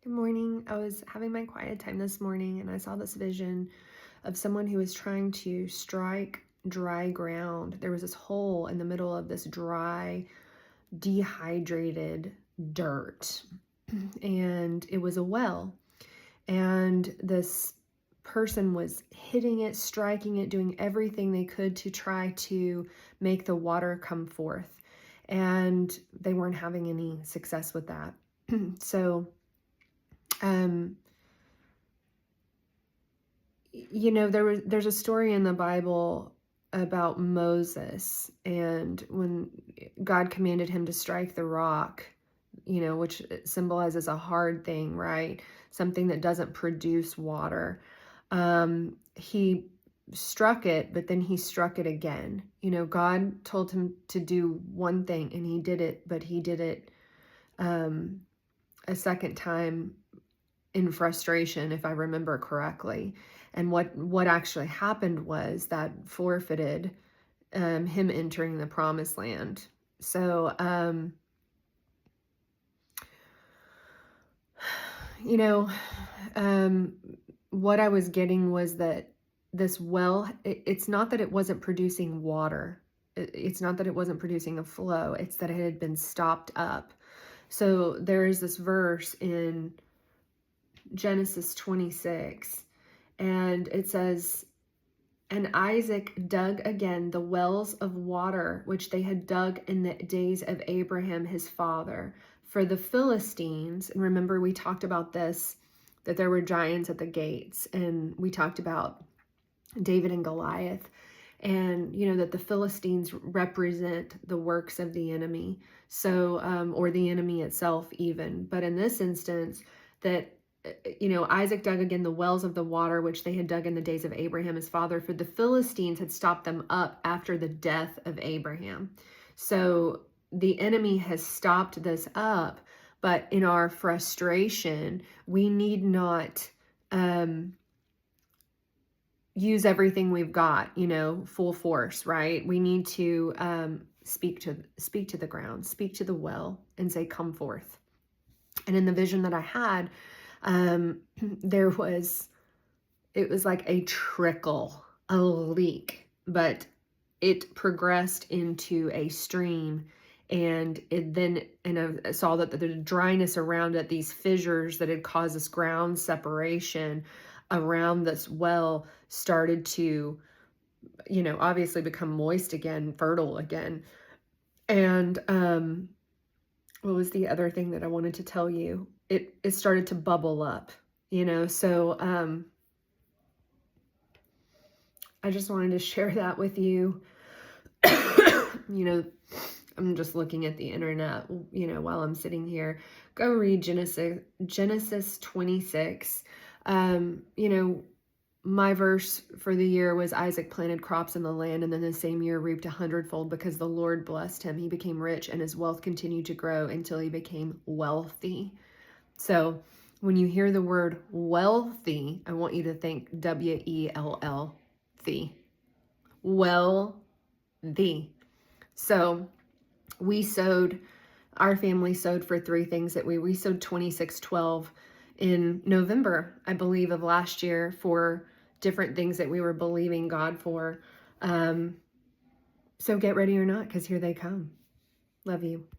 Good morning. I was having my quiet time this morning and I saw this vision of someone who was trying to strike dry ground. There was this hole in the middle of this dry, dehydrated dirt, and it was a well. And this person was hitting it, striking it, doing everything they could to try to make the water come forth. And they weren't having any success with that. So, there's a story in the Bible about Moses, and when God commanded him to strike the rock, which symbolizes a hard thing, right? Something that doesn't produce water. He struck it, but then he struck it again. God told him to do one thing and he did it, but he did it a second time in frustration, if I remember correctly. And what actually happened was that forfeited him entering the promised land. So, what I was getting was that this well, it's not that it wasn't producing water. It's not that it wasn't producing a flow. It's that it had been stopped up. So there is this verse in Genesis 26, and it says, "And Isaac dug again the wells of water which they had dug in the days of Abraham his father. For the Philistines," and remember we talked about this, that there were giants at the gates, and we talked about David and Goliath, and that the Philistines represent the works of the enemy, so or the enemy itself even. But in this instance, that Isaac dug again the wells of the water which they had dug in the days of Abraham his father, for the Philistines had stopped them up after the death of Abraham. So the enemy has stopped this up, but in our frustration, we need not use everything we've got, full force, right? We need to speak to the ground, speak to the well, and say, "Come forth." And in the vision that I had, it was like a trickle, a leak, but it progressed into a stream, and I saw that the dryness around it, these fissures that had caused this ground separation around this well, started to, obviously become moist again, fertile again. And what was the other thing that I wanted to tell you? It started to bubble up, so I just wanted to share that with you. I'm just looking at the internet, while I'm sitting here. Go read Genesis 26. My verse for the year was Isaac planted crops in the land, and then the same year reaped 100-fold because the Lord blessed him. He became rich, and his wealth continued to grow until he became wealthy. So when you hear the word wealthy, I want you to think W-E-L-L-thy. Wealthy. So our family sowed for three things that we sowed 2612 in November, I believe, of last year, for different things that we were believing God for. So get ready or not, because here they come. Love you.